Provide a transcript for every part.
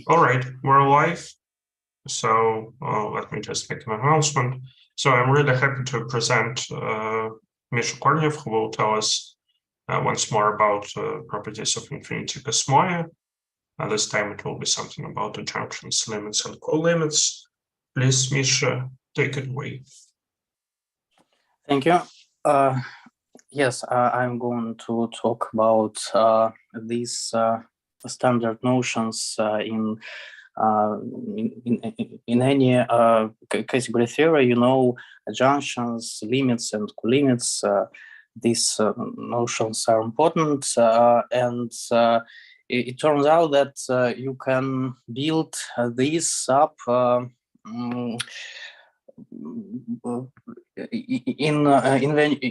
All right, we're live. So let me just make an announcement. So I'm really happy to present Misha Kornev, who will tell us once more about properties of infinity cosmoi. This time it will be something about adjunctions, limits, and colimits. Please, Misha, take it away. Thank you. Yes, I'm going to talk about these standard notions in any category theory. You know, adjunctions, limits, and colimits. These notions are important, and it turns out that you can build these up in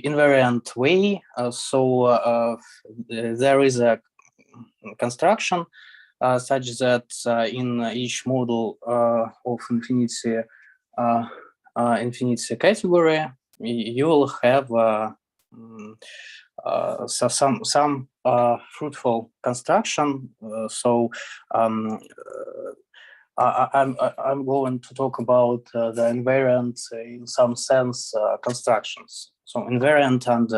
invariant way. So there is a construction such that in each model of infinity category, you will have some fruitful construction. I'm going to talk about the invariant, in some sense, constructions. So invariant and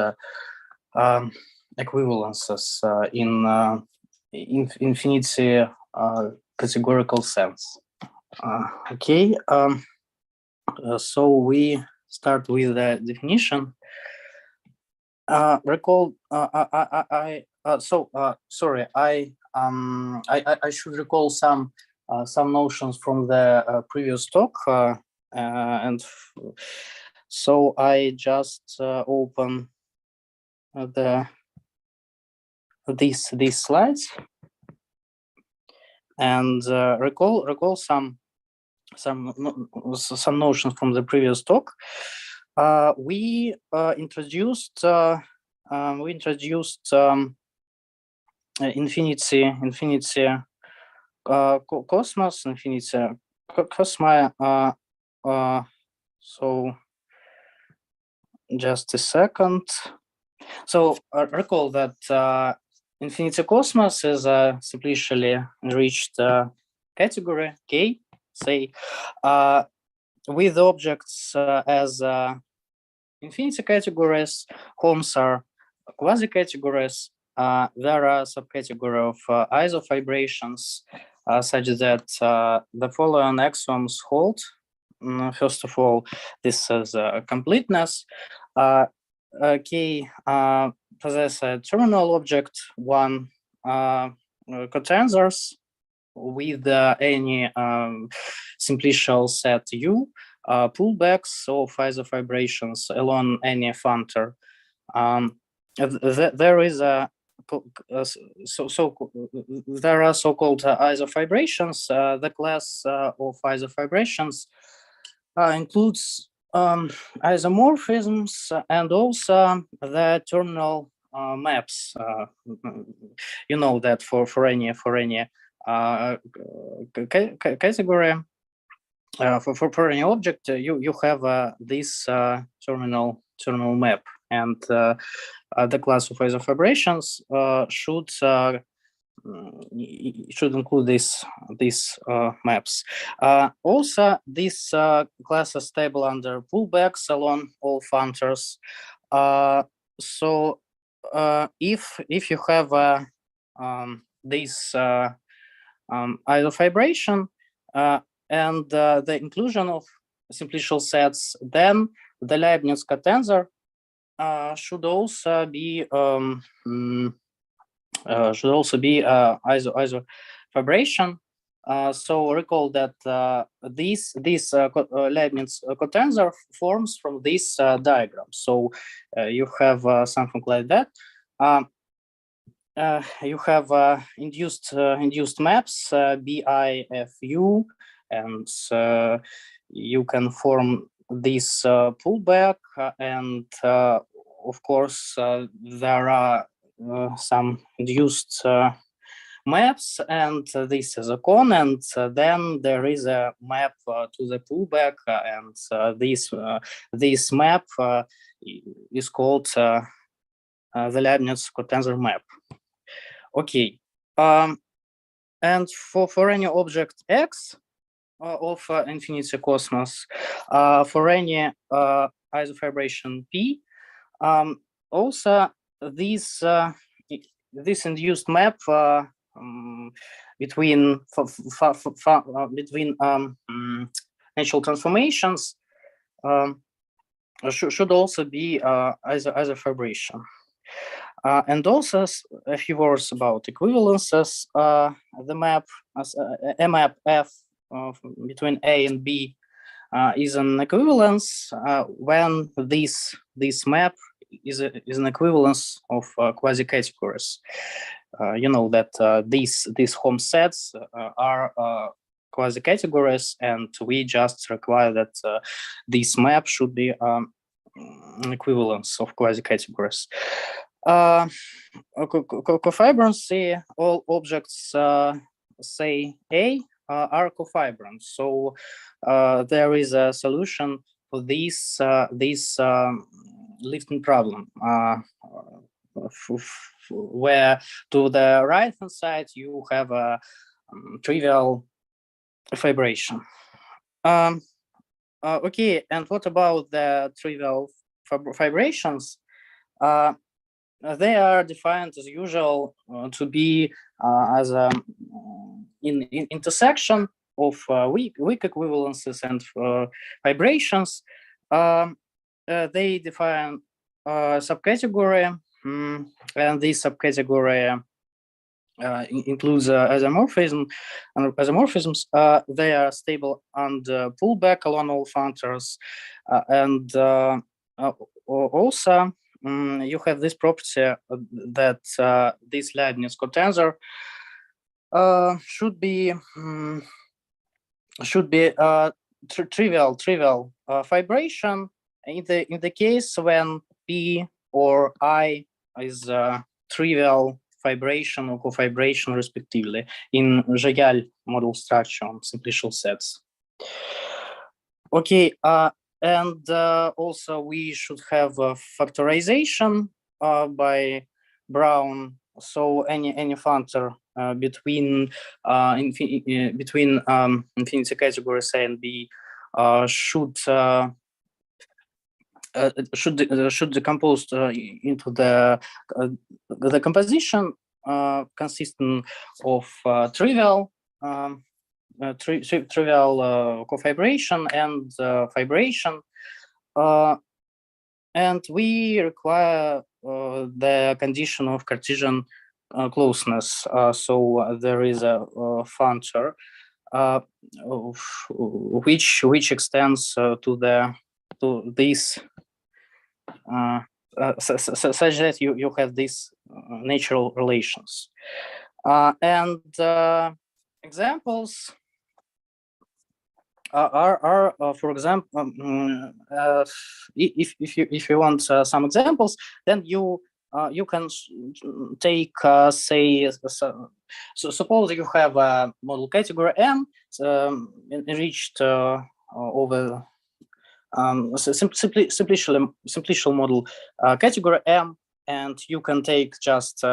equivalences in infinity categorical sense. Okay, so we start with the definition. Recall. Sorry. I should recall some notions from the previous talk, and so I just open these slides and recall some notions from the previous talk. We introduced infinity cosmos, infinity cosmoi. So just a second. So recall that infinity cosmos is a simplicially enriched category K, say, with objects as infinity categories. Homes are quasi-categories. There are subcategory of isofibrations such that the following axioms hold. First of all, this is completeness. K possess a terminal object, one cotensors with any simplicial set U, pullbacks of isofibrations along any functor. There is a there are so-called isofibrations. The class of isofibrations includes isomorphisms and also the terminal maps. You know that for any category, for any object, you have this terminal map, and the class of isofibrations should include these maps. Also, this class is stable under pullbacks along all functors. So if you have this isofibration and the inclusion of simplicial sets, then the Leibniz cotensor should also be isofibration. So recall that this Leibniz cotensor forms from this diagram. So you have something like that. You have induced maps BIFU, and you can form this pullback, and of course there are some induced maps, and this is a con, and then there is a map to the pullback, and this map is called the Leibniz cotensor map. Okay, And for any object X of infinity cosmos, for any isofibration P, also this induced map between natural transformations should also be isofibration. And also a few words about equivalences. The map, a map F between A and B is an equivalence when this map is an equivalence of quasi-categories. You know that these home sets are quasi-categories, and we just require that this map should be an equivalence of quasi-categories. Cofibrancy, all objects say A are cofibrant. So there is a solution for this lifting problem, where to the right hand side you have a trivial fibration. Okay, and what about the trivial fibrations? They are defined as usual to be as in intersection of weak equivalences and vibrations. They define subcategory, and this subcategory includes isomorphisms. They are stable under pullback along all functors, and also you have this property that this Leibniz cotensor should be trivial fibration in the case when P or I is trivial fibration or cofibration respectively in Jaeger model structure on simplicial sets. Okay, and also we should have a factorization by Brown. So any functor between infinity categories A and B should decompose into the composition consisting of trivial cofibration and fibration, and we require the condition of Cartesian closeness. So there is a functor which extends to this such that you have these natural relations, and examples are for example, if you want some examples, then you can take say, so suppose you have a model category M enriched over simplicial model category M, and you can take just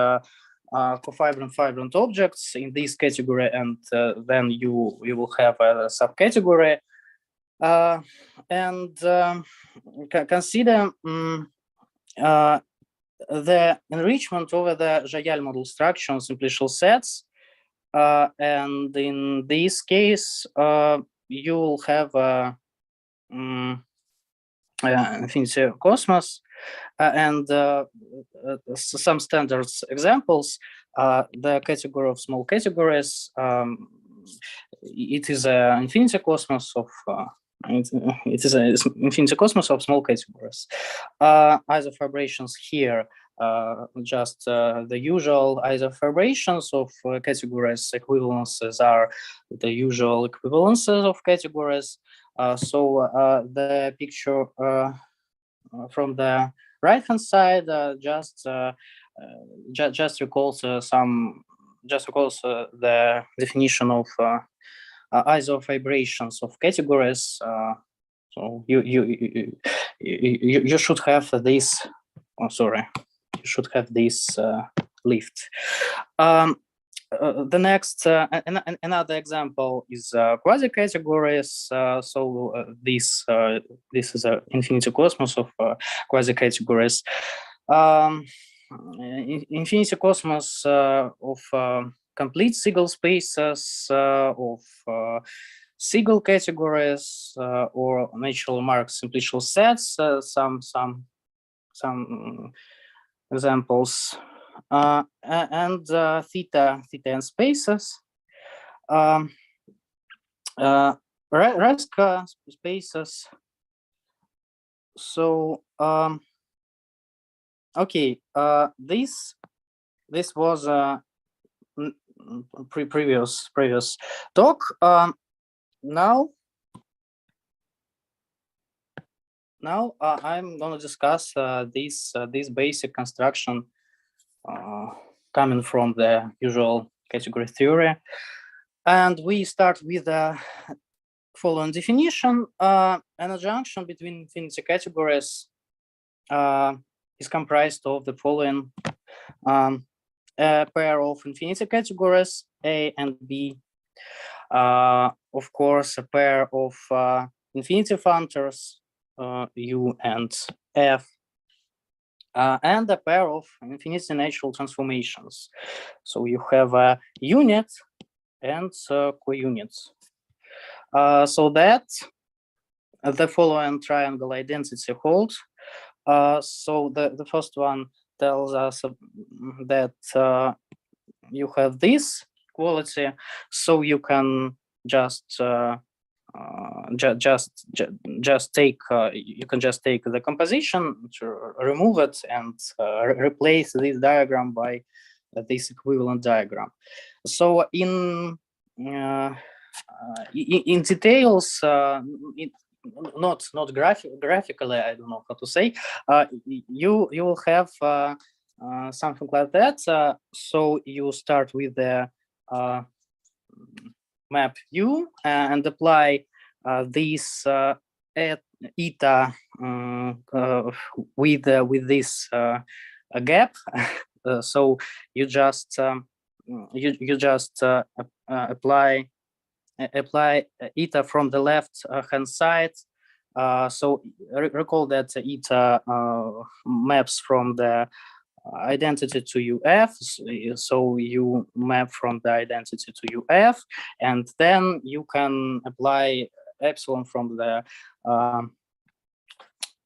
cofibrant objects in this category, and then you will have a subcategory, and consider the enrichment over the Jaeger model structure on simplicial sets, and in this case you will have infinity cosmos, and some standards examples. The category of small categories, it is an infinity cosmos of it is an infinity cosmos of small categories. Isofibrations here, just the usual isofibrations of categories. Equivalences are the usual equivalences of categories. So the picture from the right hand side just recalls the definition of isofibrations of categories. So you should have this. Oh, sorry, you should have this lift. The next another example is quasi-categories. This is an infinity cosmos of quasi-categories. Infinity cosmos of complete Siegel spaces of Siegel categories or natural mark simplicial sets. Some examples. And theta and spaces. Raska spaces. So okay, this was previous talk. Now I'm going to discuss this basic construction coming from the usual category theory, and we start with the following definition. An adjunction between infinity categories is comprised of the following: a pair of infinity categories A and B, of course a pair of infinity functors U and F, and a pair of infinity natural transformations. So you have a unit and co-units. So that the following triangle identity holds. So the first one tells us that you have this quality, so you can just take you can just take the composition, to remove it, and replace this diagram by this equivalent diagram. So in details, not graphically, I don't know how to say, you will have something like that. So you start with the map U and apply this eta with this gap. So you just apply eta from the left hand side. So recall that eta maps from the identity to UF, so you map from the identity to UF, and then you can apply epsilon from the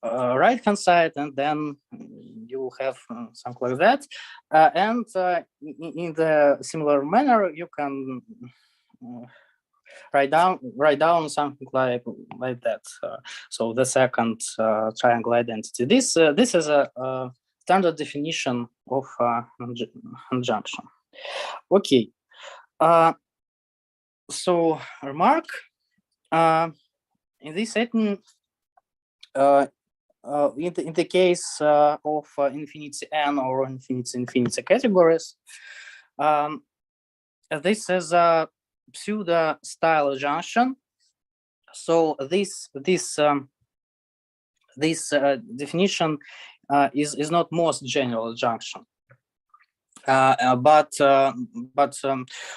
right hand side, and then you have something like that. And in the similar manner, you can write down something like that. So the second triangle identity. This is a standard definition of adjunction. Okay. So remark, in this setting, in the case of infinity n or infinity categories, this is a pseudo style adjunction. So this definition is not most general adjunction, but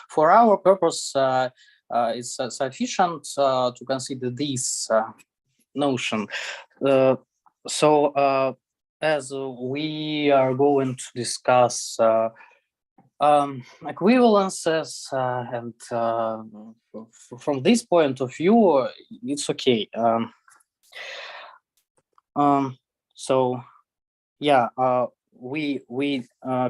for our purpose, it's sufficient to consider this notion. So as we are going to discuss equivalences, and from this point of view, it's okay. So yeah, we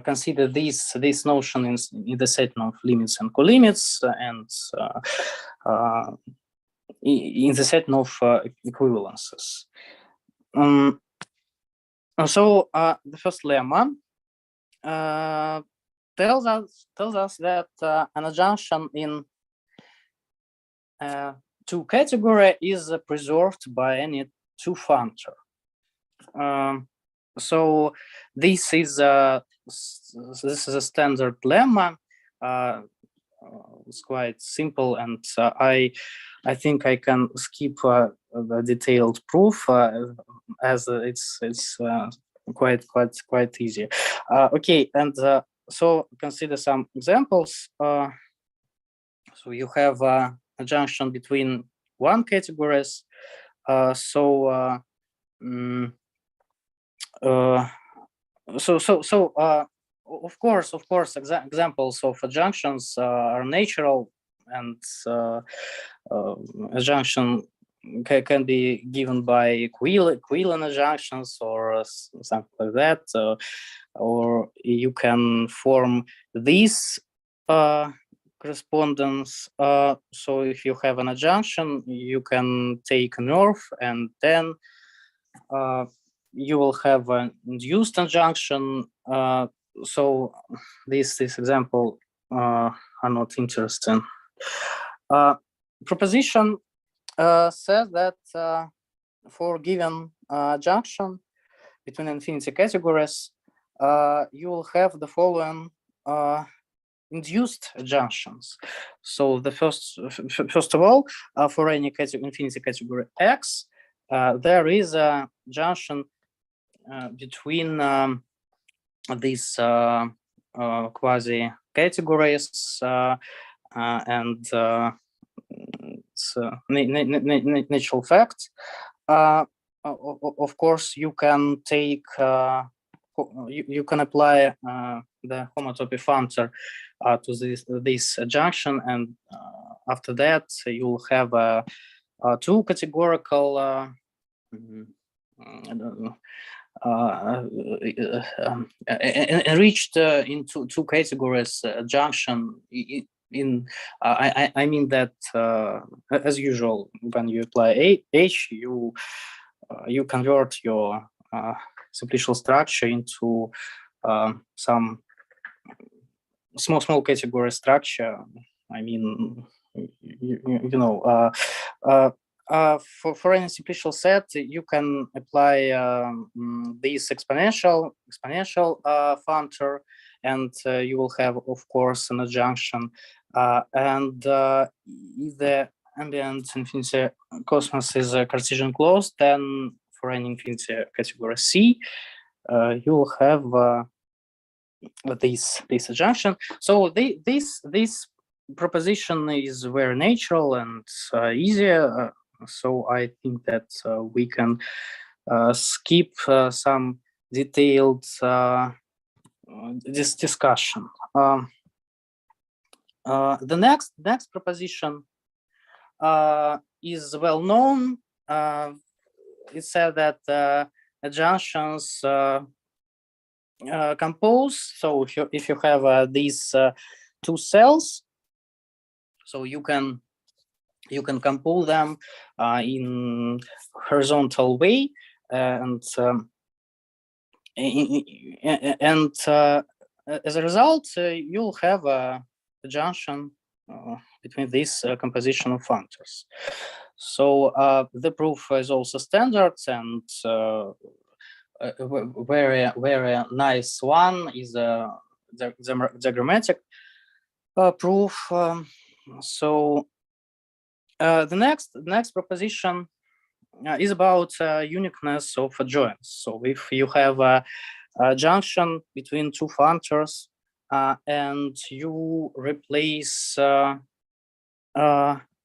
consider this notion in the setting of limits and colimits, and in the setting of equivalences. So the first lemma tells us that an adjunction in two category is preserved by any two functor. So this is a standard lemma. It's quite simple, and I think I can skip the detailed proof, as it's quite easy. Okay, and So consider some examples. So you have a adjunction between one categories. Of course, examples of adjunctions are natural, and adjunction can be given by equivalent adjunctions or something like that, or you can form these correspondence. So if you have an adjunction, you can take a nerve, and then you will have an induced adjunction. So this example are not interesting. Proposition says that for given adjunction between infinity categories, you will have the following induced adjunctions. So the first of all, for any infinity category X, there is a junction between these quasi categories, and it's a natural fact. Of course, you can take you can apply the homotopy functor to this adjunction, and after that you'll have two categorical enriched in two categories adjunction. I mean that as usual, when you apply H, you convert your simplicial structure into some small category structure. I mean, you know, for any simplicial set, you can apply this exponential functor, and you will have, of course, an adjunction. And if the ambient infinity cosmos is Cartesian closed, then for any infinity category C, you will have this adjunction. So this proposition is very natural and easier. So I think that we can skip some detailed this discussion. The next proposition is well known. It said that adjunctions compose. So if you have these two cells, so you can compose them in horizontal way, and as a result, you'll have a junction between this composition of functors. So the proof is also standard, and very nice one is the diagrammatic proof. So the next proposition is about uniqueness of adjoints. So if you have a junction between two functors and you replace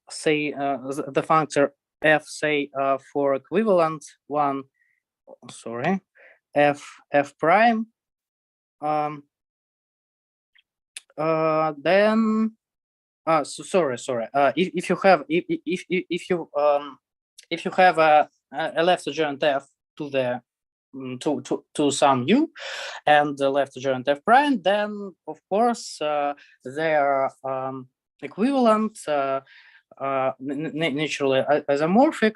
say the functor f, say for equivalent one, sorry, f prime, then sorry, if you have if you have a left adjoint f to the to some u and the left adjoint f prime, then of course they are equivalent, naturally isomorphic,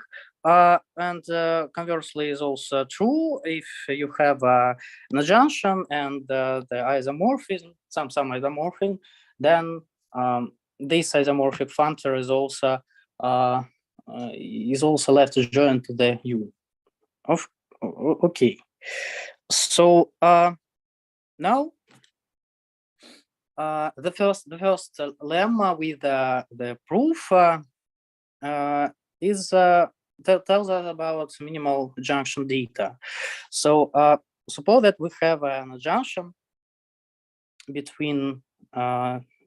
and conversely is also true if you have an adjunction and the isomorphism, some isomorphism, then this isomorphic functor is also left adjoint to the u. Okay, so now the first lemma with the proof is tells us about minimal adjunction data. So suppose that we have an adjunction between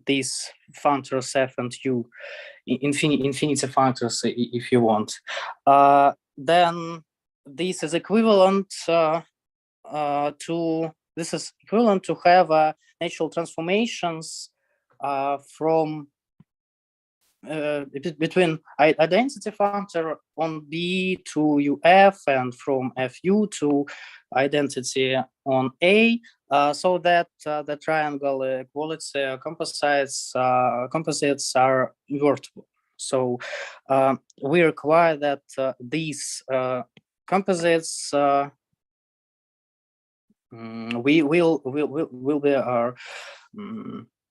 these functors f and u, infinity functors, if you want, then this is equivalent to have natural transformations from between identity functor on B to UF and from FU to identity on A, so that the triangle equality composites are invertible. So we require that these composites will be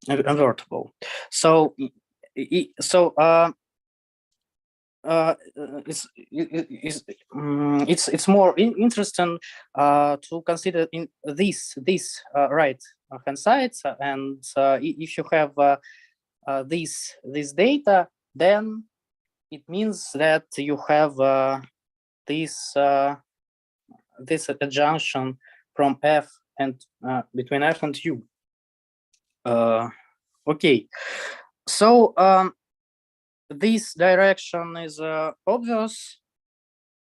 invertible. So it's more interesting to consider in this right hand side, and if you have this data, then it means that you have this adjunction from F and between F and U. Okay, so this direction is obvious,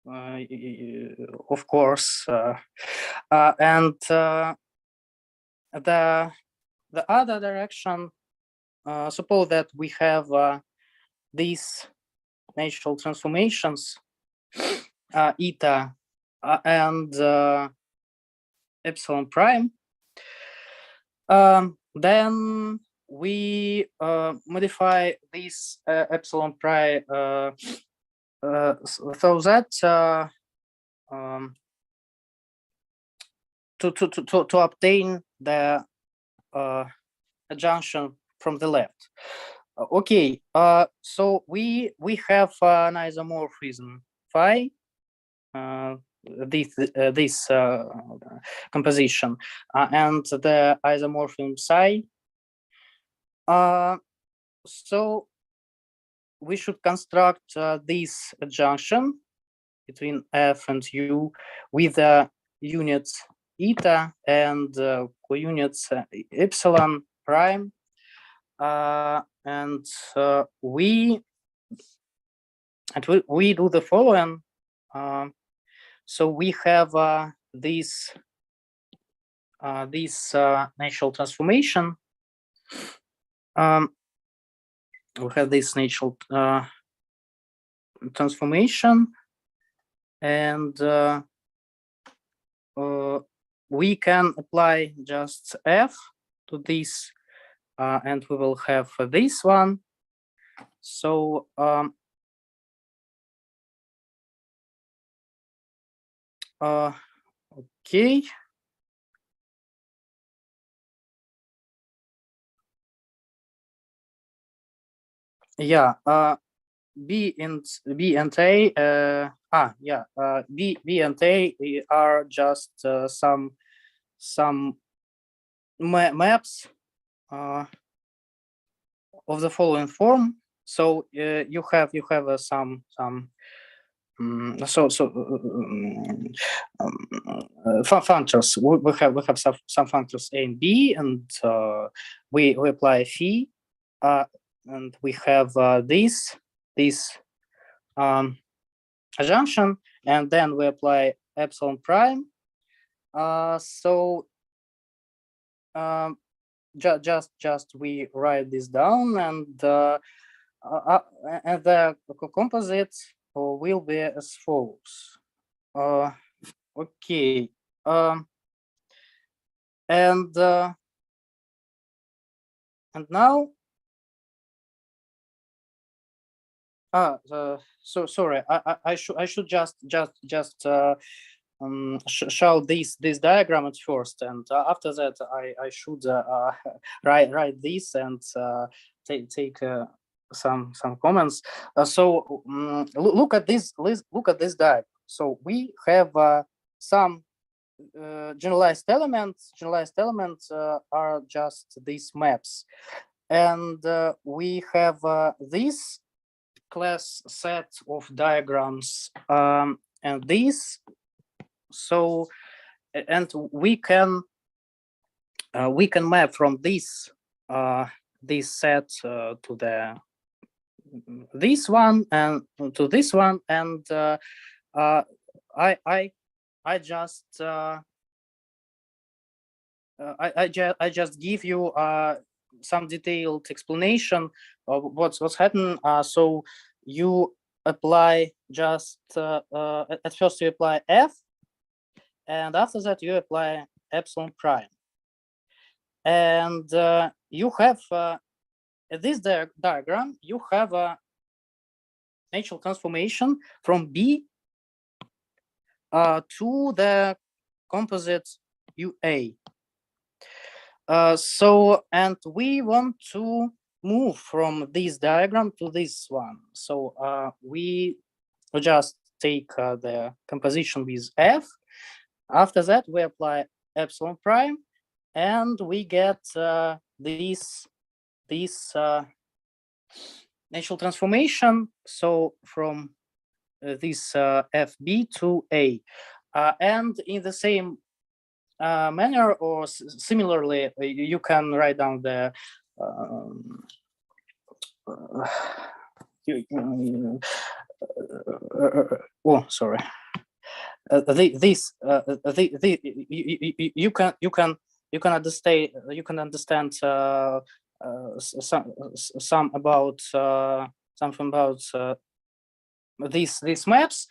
of course, and the other direction, suppose that we have these natural transformations, eta and epsilon prime, then we modify this epsilon prime so that to obtain the adjunction from the left. Okay, so we have an isomorphism phi, this composition, and the isomorphism psi. So we should construct this adjunction between F and U with the units eta and co-units epsilon prime, and we do the following. So we have this natural transformation. We have this natural transformation, and we can apply just F to this, and we will have this one. So okay. Yeah, B and A, B and A are just some maps of the following form. So you have some functors. We have some functors A and B, and we apply phi, and we have this adjunction, and then we apply epsilon prime. So just we write this down, and the composite will be as follows. Okay, and now so sorry, I should just show this diagram at first, and after that I should write this and take some comments. So look at this diagram. So we have some generalized elements. Generalized elements are just these maps, and we have this class set of diagrams, and this. So, and we can we can map from this set to this one and to this one, and I just I just give you some detailed explanation of what's happening. So you apply just at first you apply f, and after that you apply epsilon prime, and you have at this diagram you have a natural transformation from B to the composite UA. So, and we want to move from this diagram to this one. So we just take the composition with F. After that, we apply epsilon prime, and we get this natural transformation. So from this FB to A, and in the same manner or similarly, you can write down the oh, sorry. You can understand some about something about these maps.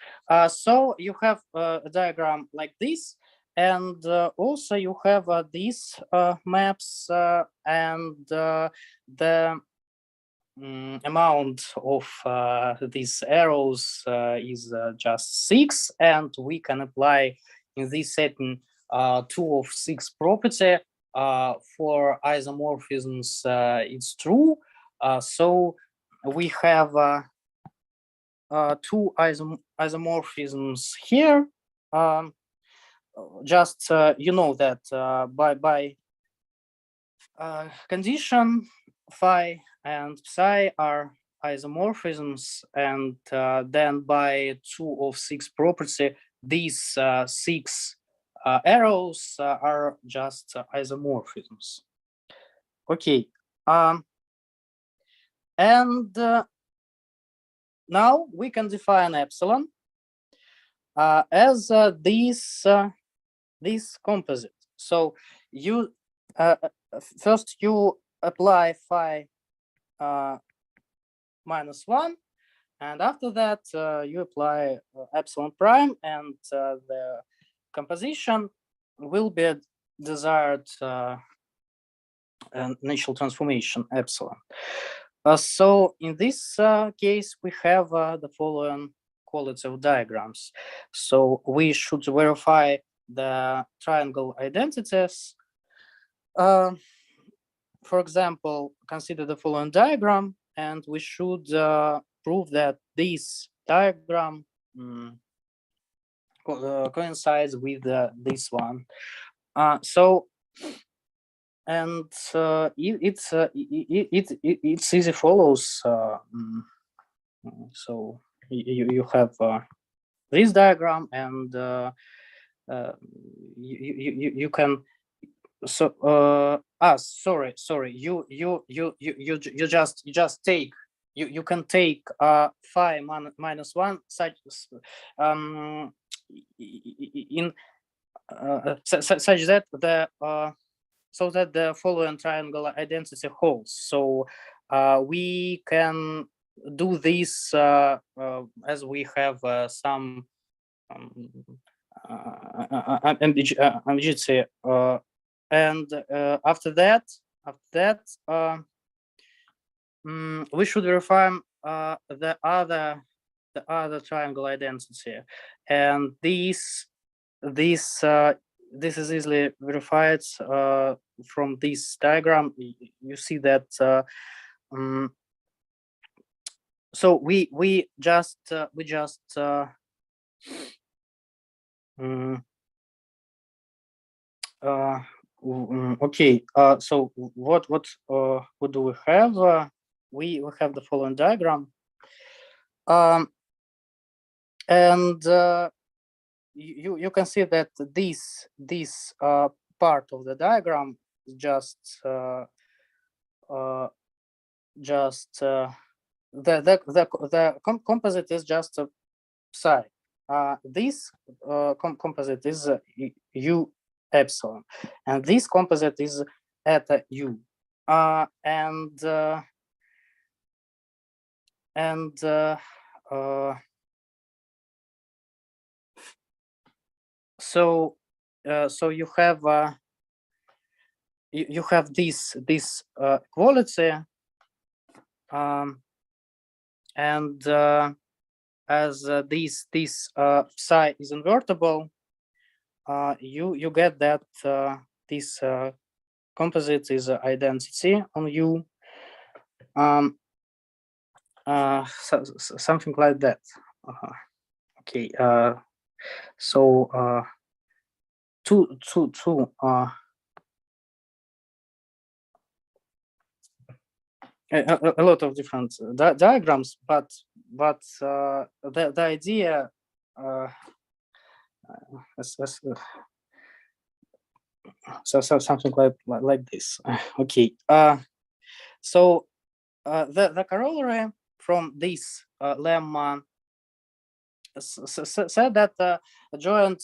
So you have a diagram like this, and also you have these maps, and the amount of these arrows is just 6, and we can apply in this setting 2 of 6 property. For isomorphisms, it's true. So we have 2 isomorphisms here. Just you know that by condition phi and psi are isomorphisms, and then by 2 of 6 property, these 6 arrows are just isomorphisms. Okay, and now we can define epsilon as this composite. So you first you apply phi minus 1, and after that you apply epsilon prime, and the composition will be a desired natural transformation epsilon. So in this case, we have the following quality of diagrams. So we should verify the triangle identities. For example, consider the following diagram, and we should prove that this diagram coincides with this one. So, and it's easy follows. So you have this diagram, and you can. So sorry, you just take you can take phi minus 1 such in such that the so that the following triangle identity holds. So we can do this as we have some ambiguity, and after that we should verify the other triangle identity, and this is easily verified from this diagram. You see that so we just okay, so what do we have? We have the following diagram, and you can see that this part of the diagram just the composite is just a psi. This composite is u epsilon, and this composite is eta u, so you have you have this equality, and as this psi is invertible, you get that this composite is identity on U, something like that. Okay, so two a lot of different diagrams, but the idea so something like this. Okay, so the corollary from this lemma said that joint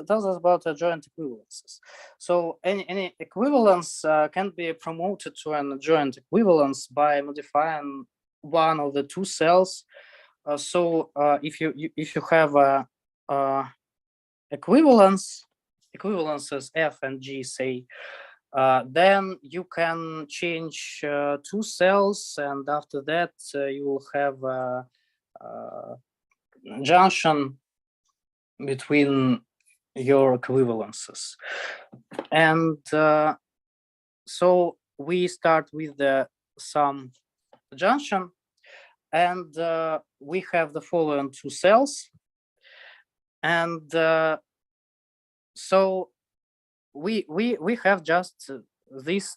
tells us about joint equivalences. So any equivalence can be promoted to an joint equivalence by modifying one of the two cells. So if you have equivalences F and G, say, then you can change two cells, and after that you will have junction between your equivalences. And so we start with the sum junction, and we have the following two cells, and so we have just this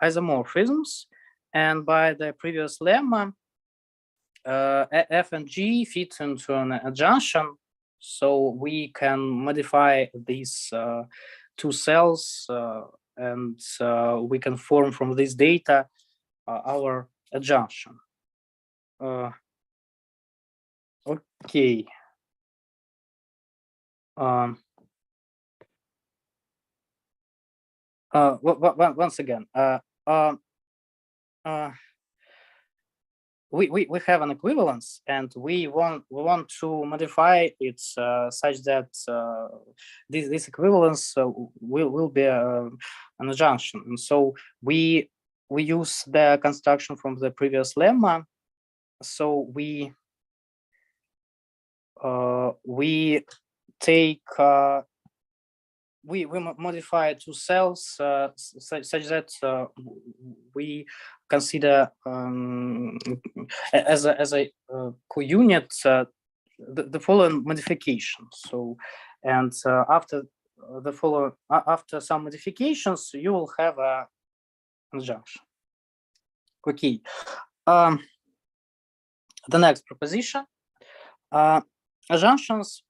isomorphisms, and by the previous lemma, F and G fit into an adjunction, so we can modify these two cells, and we can form from this data our adjunction. Okay. Once again, we have an equivalence, and we want to modify it such that this equivalence will be an adjunction. And so we use the construction from the previous lemma. So we take we modify two cells such that we consider as a co-unit the following modifications. So, and after some modifications, you will have a adjunction. Okay. The next proposition: adjunctions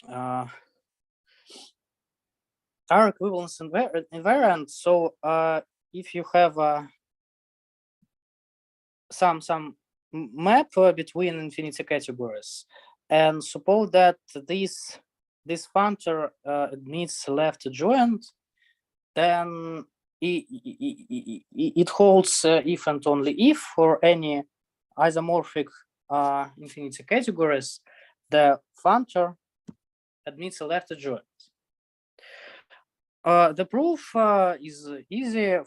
are equivalence invariant. So if you have some map between infinity categories, and suppose that this functor admits left adjoint, then it holds if and only if for any isomorphic infinity categories the functor admits a left adjoint. The proof is easy,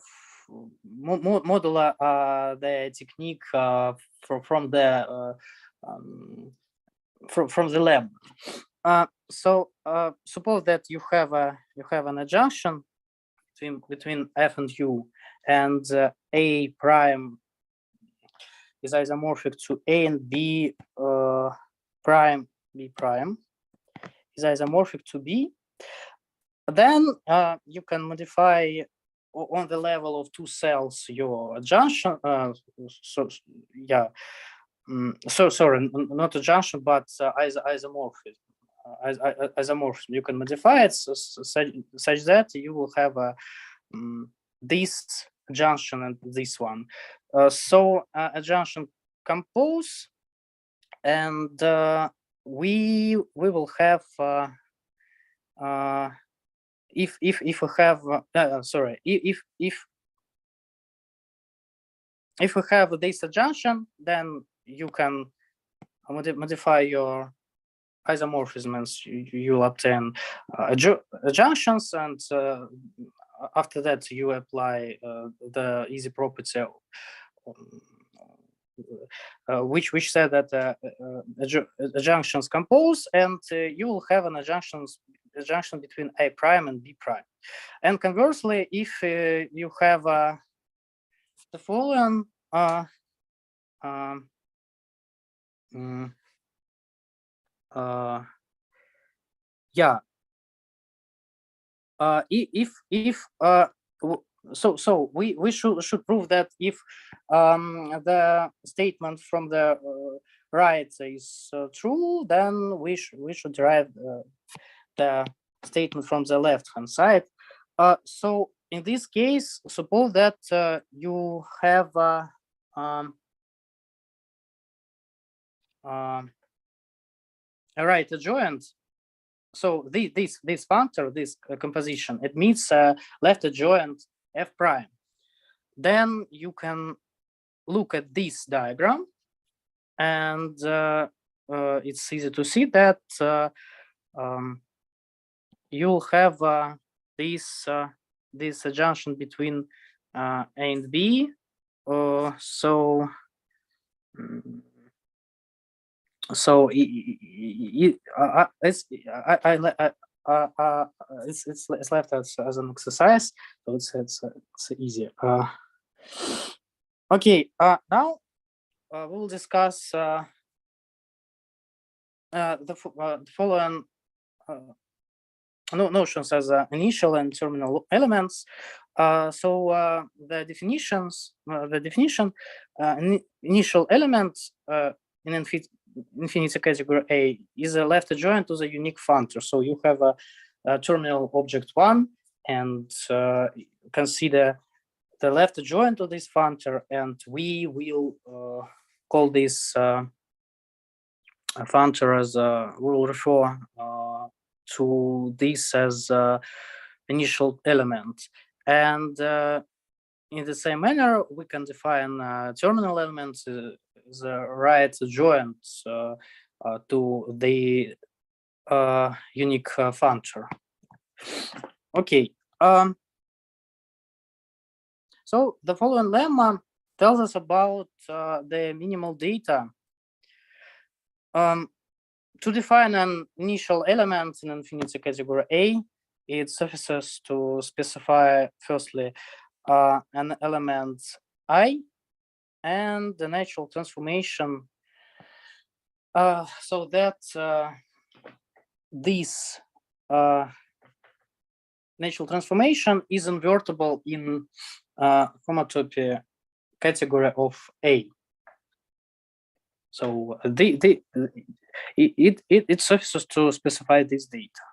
modular the technique from the lab. So suppose that you have an adjunction between F and U, and A prime is isomorphic to A, and B prime, B prime is isomorphic to B. Then you can modify on the level of two cells your adjunction. So yeah, so sorry, not adjunction, but isomorphism. isomorphism. You can modify it such that you will have this adjunction and this one. So adjunction compose, and we will have if we have sorry, if we have this adjunction, then you can modify your isomorphisms. You'll obtain adjunctions, and after that you apply the easy property which said that adjunctions compose, and you will have an adjunction between A prime and B prime. And conversely, if you have the following so we should prove that if the statement from the right is true, then we should derive the statement from the left hand side. So in this case, suppose that you have a right adjoint. So this functor, this composition, it means left adjoint F prime. Then you can look at this diagram, and it's easy to see that you'll have this adjunction between A and B. So it's left as an exercise, so it's easy. Okay, now we'll discuss the following notions as initial and terminal elements. So the definition initial element in infinity category A is a left adjoint to the unique functor. So you have a terminal object 1, and consider the left adjoint to this functor, and we will call this functor as we will refer to this as initial element. And in the same manner, we can define terminal elements the right adjoint to the unique functor. Okay. So the following lemma tells us about the minimal data. To define an initial element in infinity category A, it suffices to specify firstly an element I and the natural transformation, so that this natural transformation is invertible in homotopy category of A. So it suffices to specify this data.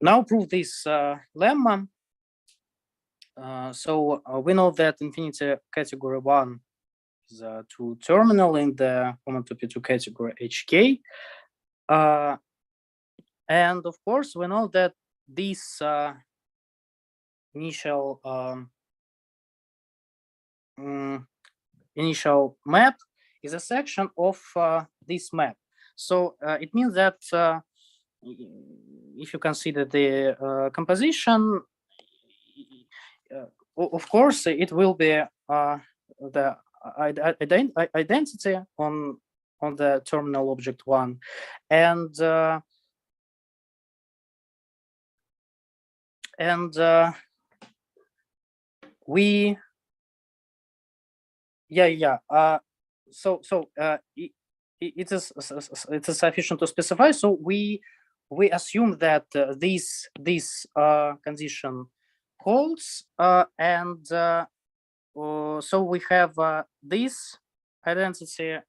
Now prove this lemma. So we know that infinity category 1 is true terminal in the homotopy 2 category HK. And of course, we know that this initial map is a section of this map. So it means that if you consider the composition, of course, it will be the identity on the terminal object 1, and we so it is sufficient to specify. So we assume that this condition holds, and so we have this identity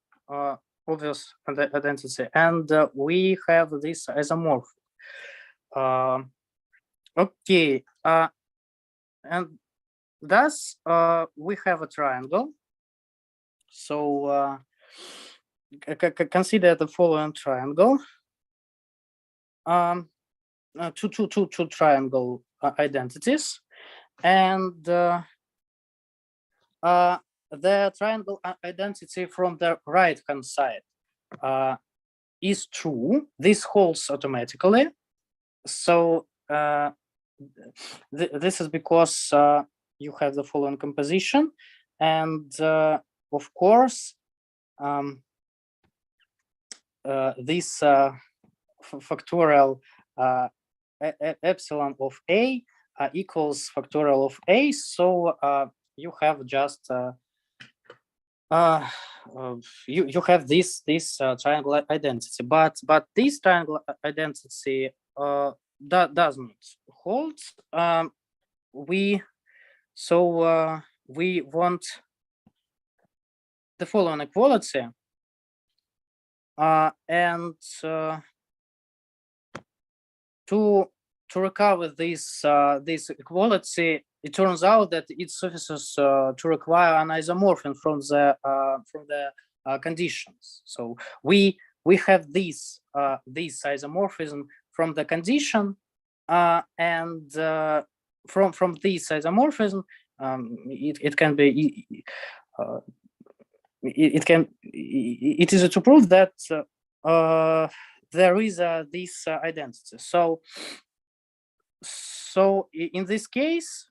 obvious identity, and we have this isomorph. Okay, and thus we have a triangle. So consider the following triangle. Two triangle identities, and the triangle identity from the right hand side is true. This holds automatically. So this is because you have the following composition, and of course this factorial epsilon of A equals factorial of A. So you have just you have this triangle identity, but this triangle identity doesn't hold. We want the following equality, and to recover this equality, it turns out that it suffices to require an isomorphism from the conditions. So we have this isomorphism from the condition, and from this isomorphism, it is to prove that there is this identity. So in this case,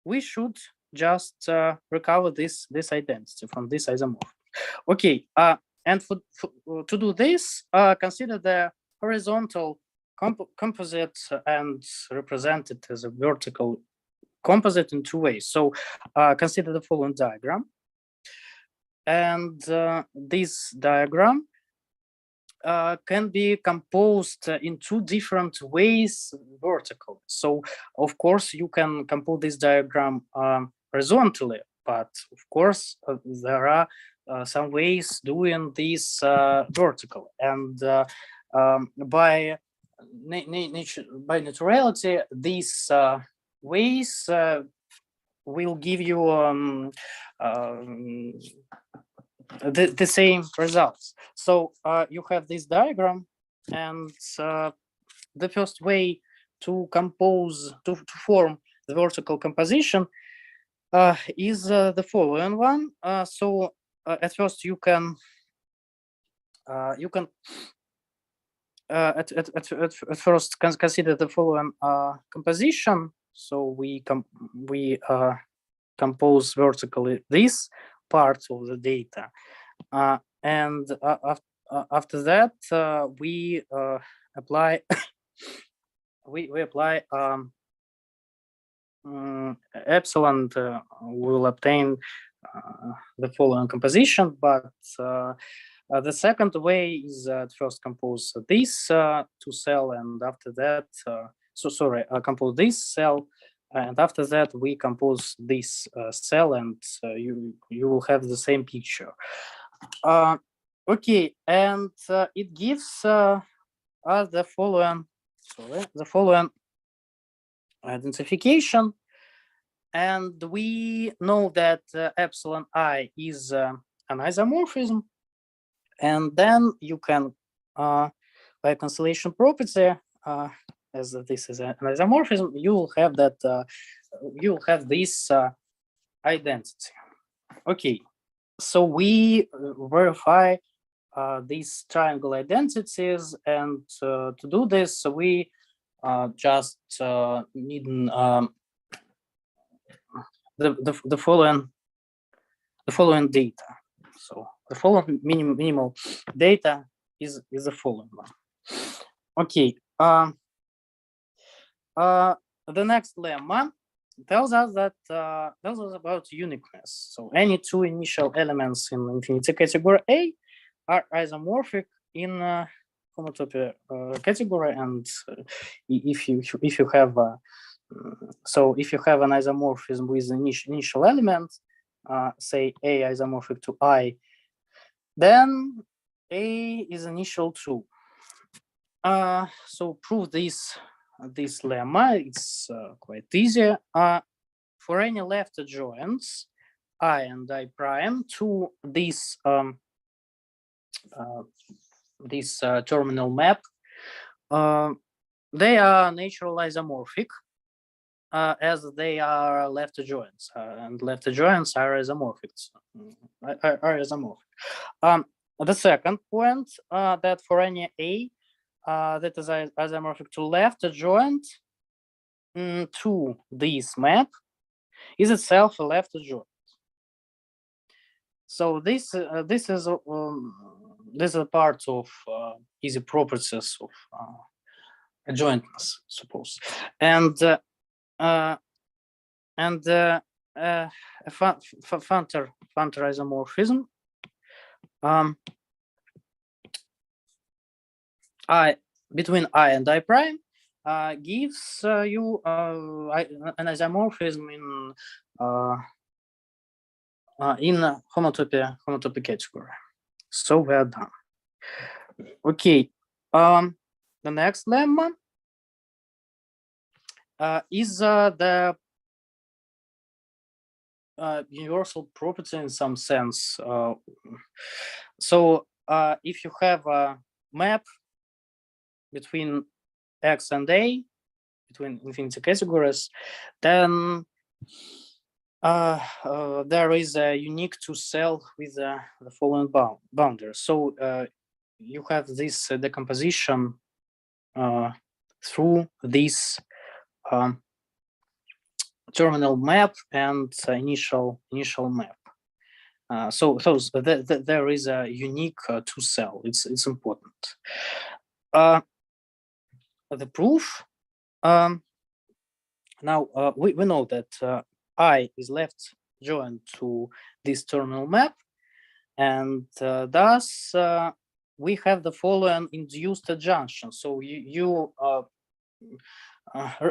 we should just recover this identity from this isomorphism. Okay, and to do this, consider the horizontal composite and represent it as a vertical composite in two ways. So consider the following diagram, and this diagram can be composed in two different ways vertically. So of course you can compose this diagram horizontally, but of course there are some ways doing this vertical, and by naturality these ways will give you the same results. So you have this diagram, and the first way to compose, to form the vertical composition is the following one. So at first you can at first consider the following composition. So we compose vertically this part of the data, and after that we apply epsilon. Will obtain the following composition, but the second way is at first compose this two cell, and after that compose this cell, and after that we compose this cell, and you will have the same picture. Okay, and it gives us the following identification, and we know that epsilon I is an isomorphism, and then you can by cancellation property, as this is an isomorphism, you will have that you will have this identity. Okay, so we verify these triangle identities, and to do this we just need the following data. So the following minimal data is the following one. Okay, the next lemma tells us that tells us about uniqueness. So any two initial elements in infinity category A are isomorphic in homotopy category, and if you have so if you have an isomorphism with the initial element, say A isomorphic to I, then A is initial true. So prove this lemma. It's quite easy. For any left adjoints I and I prime to this terminal map, they are natural isomorphic, as they are left adjoints, and left adjoints are isomorphic. The second point, that for any A that is isomorphic to left adjoint to this map is itself a left adjoint. So this is a part of easy properties of adjointness, suppose, and Fanter isomorphism. I between I and I prime gives you an isomorphism in homotopy category. So we are done. Okay. The next lemma is the universal property in some sense. So if you have a map between X and A, between infinity categories, then there is a unique to cell with the following boundary. So you have this decomposition through this terminal map and initial map. So there is a unique to cell. It's important. The proof. Now we know that I is left joined to this terminal map, and thus we have the following induced adjunction. So you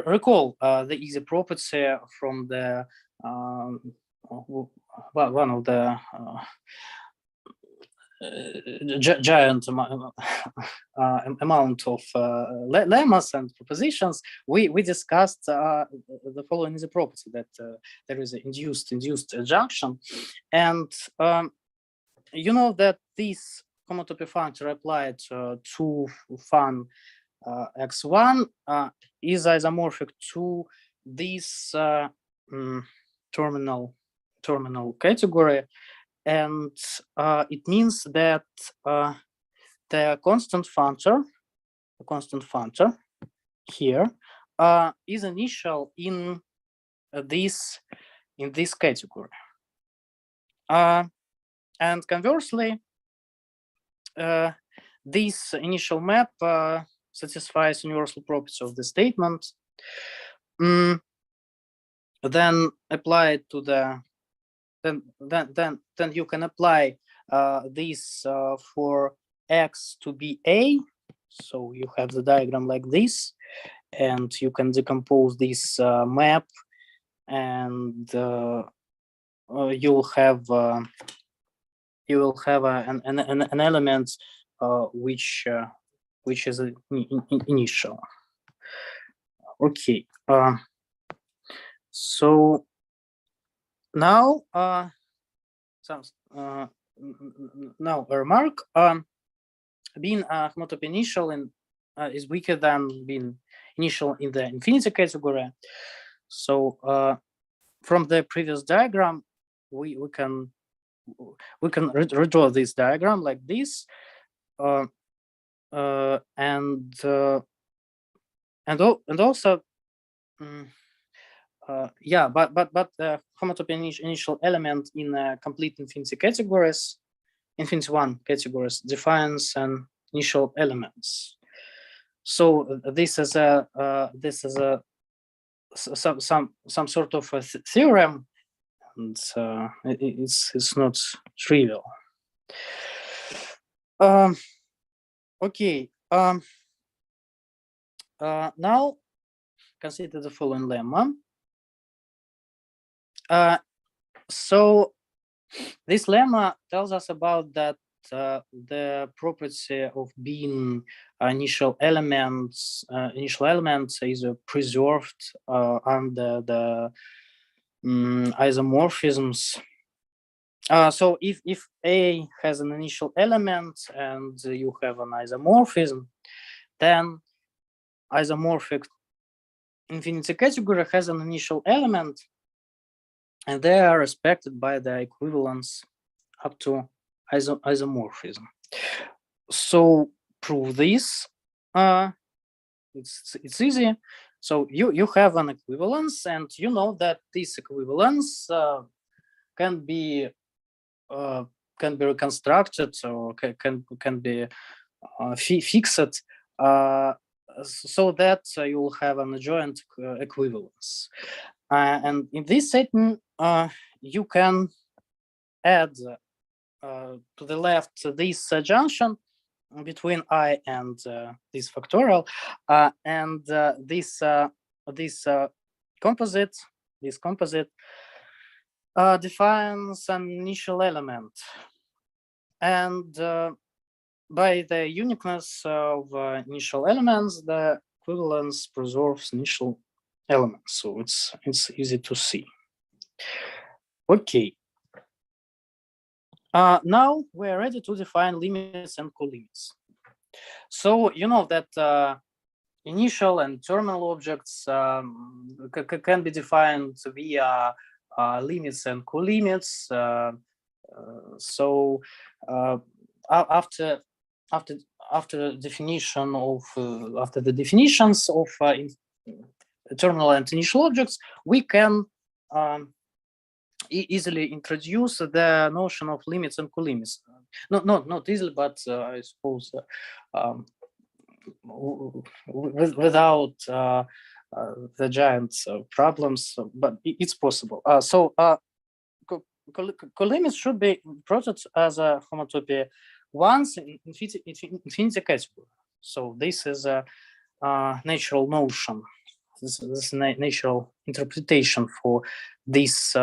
recall the easy property from the one of the giant amount of lemmas and propositions. We discussed the following is a property that there is an induced adjunction, and you know that this homotopy functor applied to fun x1 is isomorphic to this terminal category, and it means that the constant functor here is initial in this category, and conversely this initial map satisfies universal property of the statement. Then applied to the then you can apply this for X to be A. So you have the diagram like this, and you can decompose this map, and you will have an element which is initial. Okay. So now now a remark. Being homotopy initial is weaker than being initial in the infinity category. So from the previous diagram, we can redraw this diagram like this, and also yeah, but the homotopy initial element in complete infinity categories, infinity one categories, defines an initial elements. So this is a some sort of a theorem, and it's not trivial. Okay. Now consider the following lemma. So this lemma tells us about that the property of being initial elements is preserved under the isomorphisms. So if A has an initial element and you have an isomorphism, then isomorphic infinity category has an initial element, and they are respected by the equivalence up to isomorphism. So prove this. It's easy. So you have an equivalence, and you know that this equivalence can be reconstructed or can be fixed so that you will have an adjoint equivalence. And in this setting, you can add to the left this adjunction between I and this factorial, and this composite defines an initial element, and by the uniqueness of initial elements, the equivalence preserves initial elements. So it's easy to see. Okay. Now we're ready to define limits and colimits. So you know that initial and terminal objects can be defined via limits and colimits. So after the definitions of terminal and initial objects, we can easily introduce the notion of limits and colimits. Not easily, but I suppose without the giant problems, but it's possible. So colimits should be processed as a homotopy once in infinity category. So this is a natural notion. This is a natural interpretation for these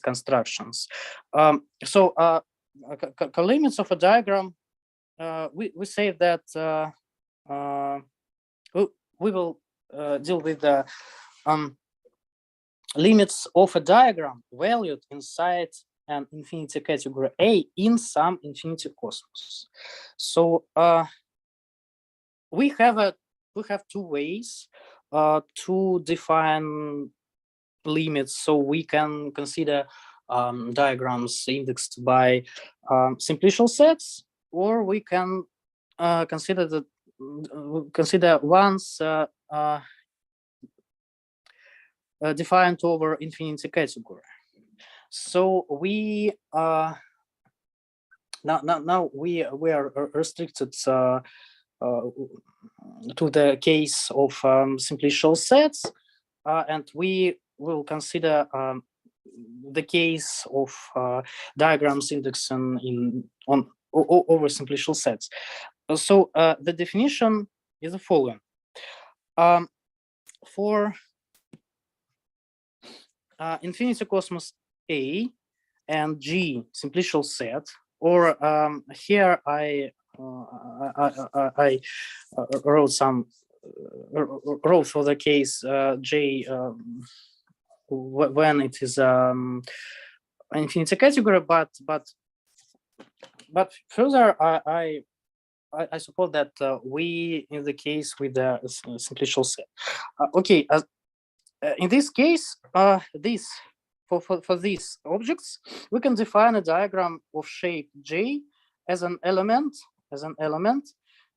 constructions. So colimits of a diagram, we say that we will deal with the limits of a diagram valued inside an infinity category A in some infinity cosmos. So we have two ways to define limits. So we can consider diagrams indexed by simplicial sets, or we can consider ones defined over infinity category. So we now we are restricted to the case of simplicial sets, and we will consider the case of diagrams indexing over simplicial sets. So the definition is the following: for infinity cosmos A and G simplicial set, or here I wrote for the case J when it is infinity category, but further I suppose that we in the case with the simplicial set. Okay, in this case, for these objects, we can define a diagram of shape J as an element.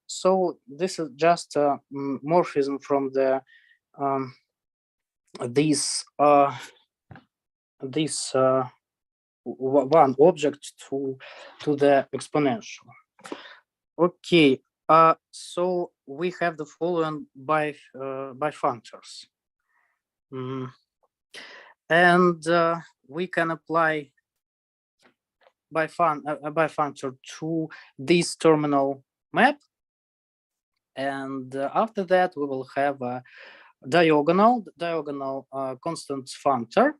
So this is just a morphism from the this one object to the exponential. Okay, so we have the following bifunctors. And we can apply bifunctor to this terminal map, and after that we will have a diagonal constant functor.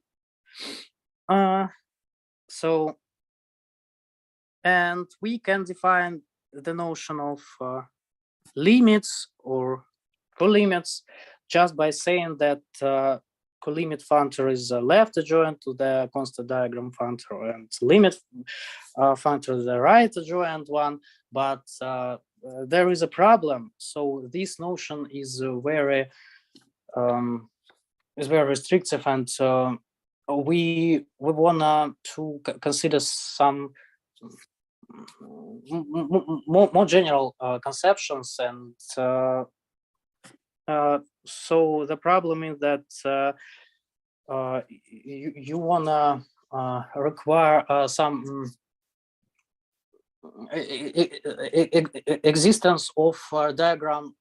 So And we can define the notion of limits or colimits just by saying that colimit functor is left adjoint to the constant diagram functor, and limit functor is the right adjoint one. But there is a problem. So this notion is very restrictive, and we wanna to consider some more general conceptions, and so the problem is that you wanna require some existence of diagram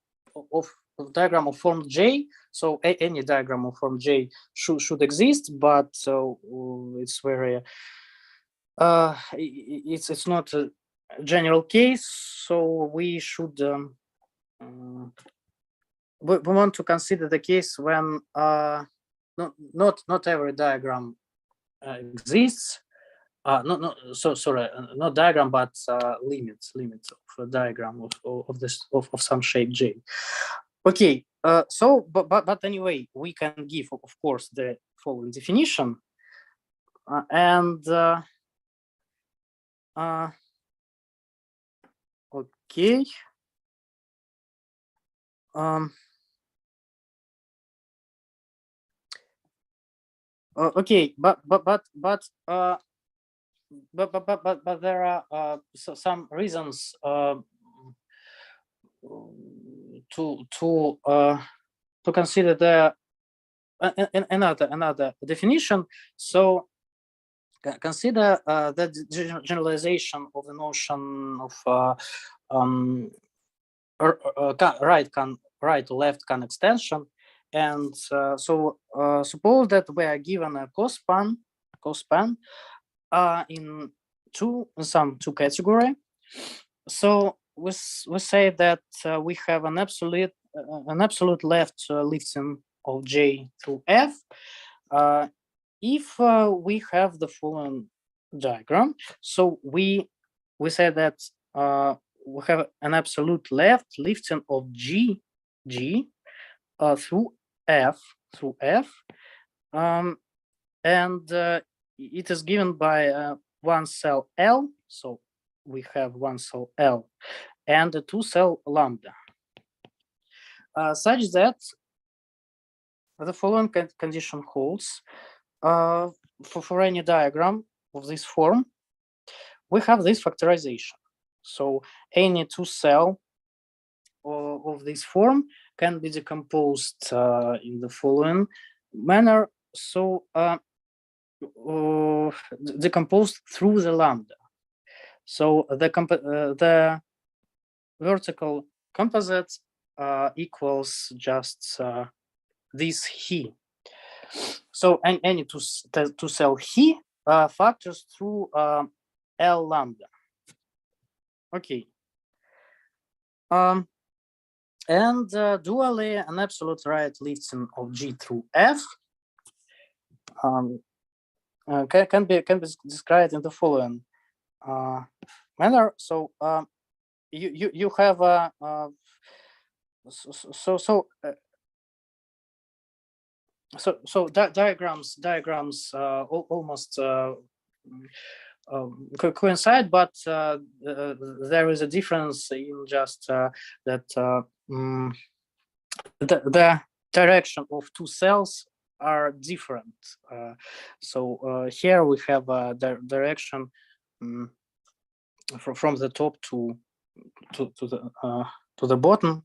of form J. So any diagram of form J should exist, but it's very it's not a general case. So we should we want to consider the case when not every diagram exists. Sorry, not diagram, but limits of a diagram of this of some shape J. Okay, so but anyway, we can give, of course, the following definition, and okay. Okay, but there are some reasons to consider the another definition. So consider the generalization of the notion of right to left can extension. And so suppose that we are given a cospan in some two category. So we say that we have an absolute left lifting of J through F if we have the following diagram. So we say that we have an absolute left lifting of G through F, and it is given by one cell L. So we have one cell L and a two cell lambda, such that the following condition holds for any diagram of this form. We have this factorization. So any two cell of this form can be decomposed in the following manner. So decomposed through the lambda. So the vertical composite equals just this he. So any two cell he factors through L lambda. Okay. And dually an absolute right lifting of G through F can be described in the following manner. So you have a diagrams almost coincide, but there is a difference in just that the direction of two cells are different. So here we have a direction from the top to the bottom,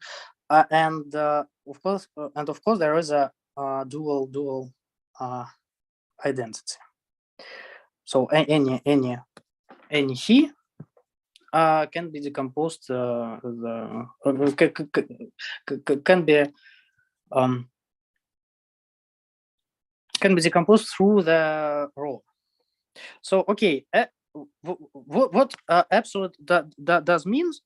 and of course there is a dual identity. So any he can be decomposed can be decomposed through the row. So okay, what absolute does means?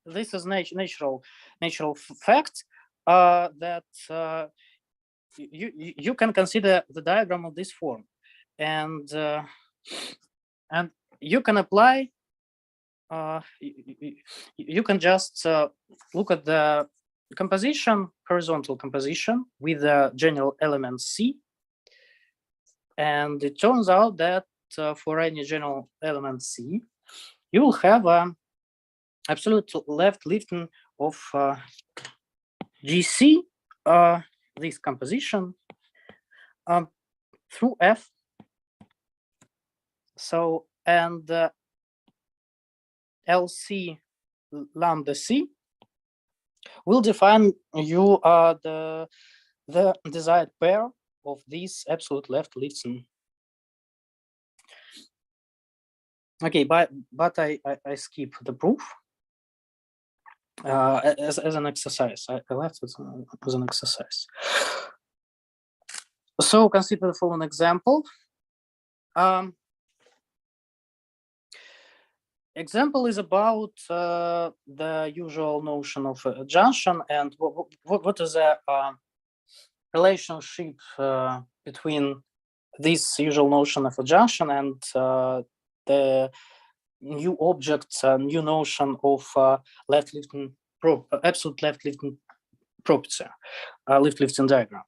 This is natural fact that you can consider the diagram of this form, and you can apply. You can just look at the composition, horizontal composition with the general element C, and it turns out that for any general element C, you will have a absolute left lifting of GC, this composition, through F. So, and LC lambda C will define you the desired pair of these absolute left lifting. Okay, but I skip the proof as an exercise. I left it as an exercise. So consider the following example. Example is about the usual notion of adjunction and what is a relationship between this usual notion of adjunction and the new objects, new notion of left lifting absolute left lifting property, left lifting diagram.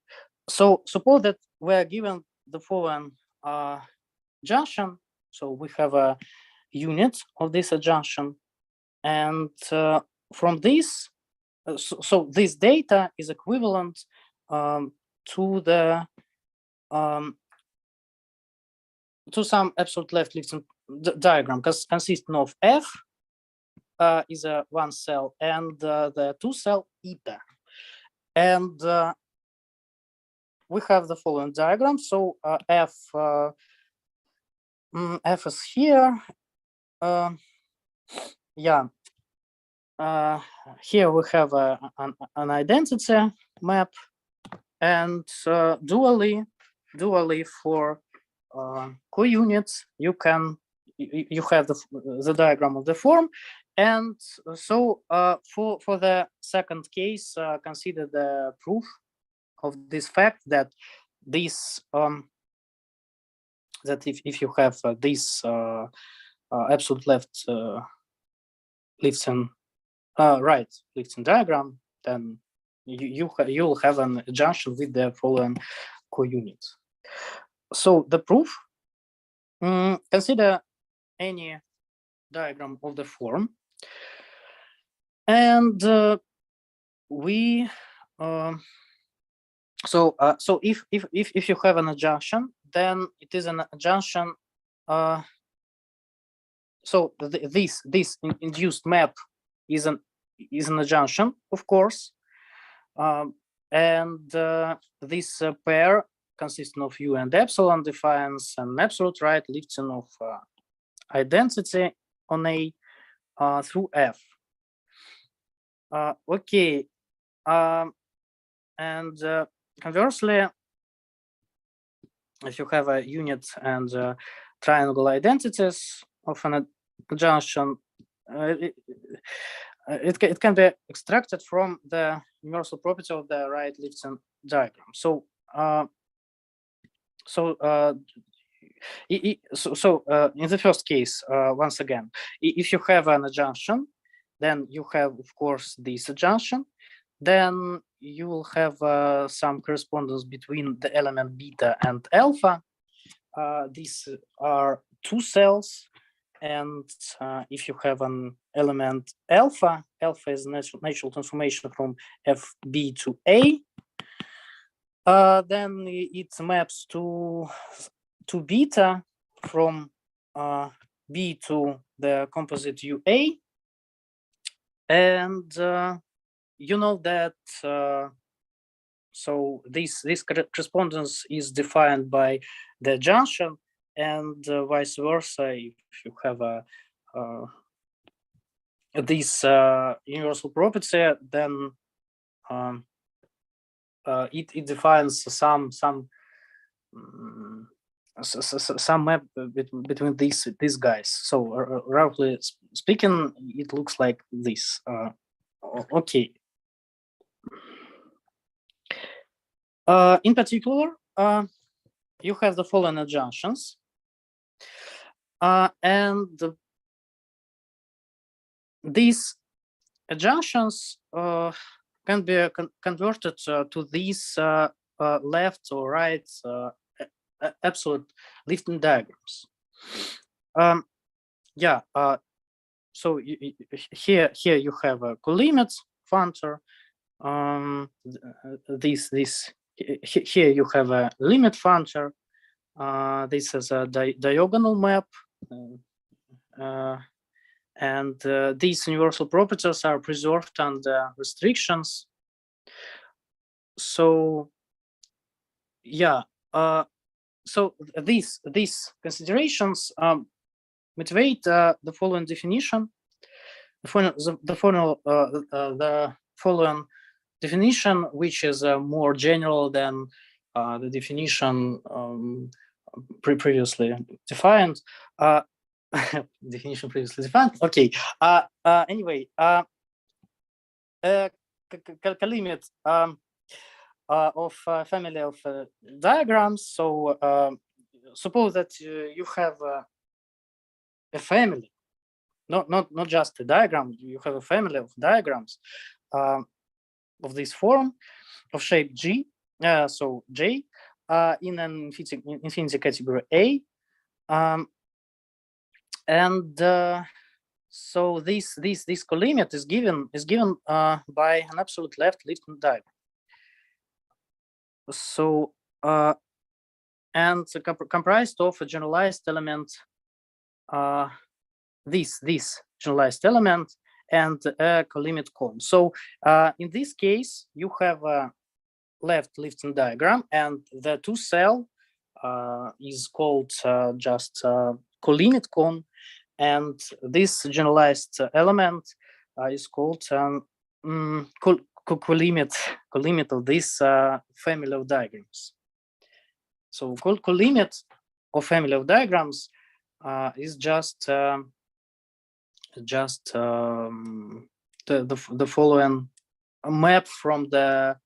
So suppose that we are given the following junction. So we have a unit of this adjunction, and from this, so this data is equivalent to the to some absolute left lifting diagram, because consisting of F is a one cell and the two cell eta, and we have the following diagram. So F is here. Yeah. Here we have an identity map, and dually for co-units, you have the diagram of the form, and so for the second case, consider the proof of this fact that this that if you have this absolute left lifting right lifting diagram, then you will have an adjunction with the following co-units. So the proof, consider any diagram of the form, and we so if you have an adjunction, then it is an adjunction. So this induced map is an adjunction, of course, and this pair consisting of U and epsilon defines an absolute right lifting of identity on A through F. Okay, and conversely, if you have a unit and triangle identities of an adjunction, it can be extracted from the universal property of the right lifting diagram. So in the first case, once again, if you have an adjunction, then you have, of course, this adjunction. Then you will have some correspondence between the element beta and alpha. These are two cells, and if you have an element alpha is natural transformation from FB to A, then it maps to beta from B to the composite UA, and you know that so this correspondence is defined by the adjunction, and vice versa. If you have this universal property, then it defines some map between these guys. So roughly speaking, it looks like this. Okay. In particular, you have the following adjunctions. And these adjunctions can be converted to these left or right absolute lifting diagrams. Yeah. So here you have a colimits functor. Here you have a limit functor. This is a diagonal map. And these universal properties are preserved under restrictions. So yeah, so these considerations motivate the following definition. The following definition, which is more general than the definition previously defined. Definition previously defined. Okay. Anyway, colimit of family of diagrams. So suppose that you have a family, not just a diagram. You have a family of diagrams of this form of shape G. So J in an infinity category A. And so this colimit is given by an absolute left lifting diagram. So and comprised of a generalized element, this generalized element, and a colimit cone. So in this case, you have a left lifting diagram, and the two cell is called just colimit cone, and this generalized element is called colimit of this family of diagrams. So colimit of family of diagrams is just the following map from the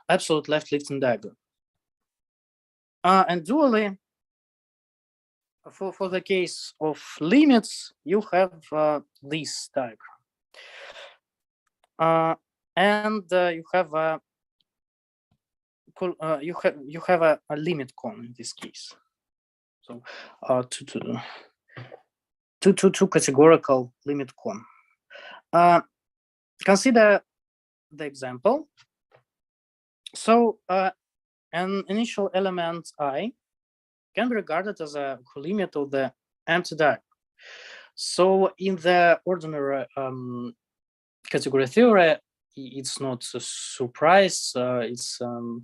absolute left lifting diagram. And dually, for the case of limits, you have this diagram, and you have a limit cone in this case. So two categorical limit cone. Consider the example. So an initial element I can be regarded as a colimit of the empty diagram. So in the ordinary category theory, it's not a surprise, it's a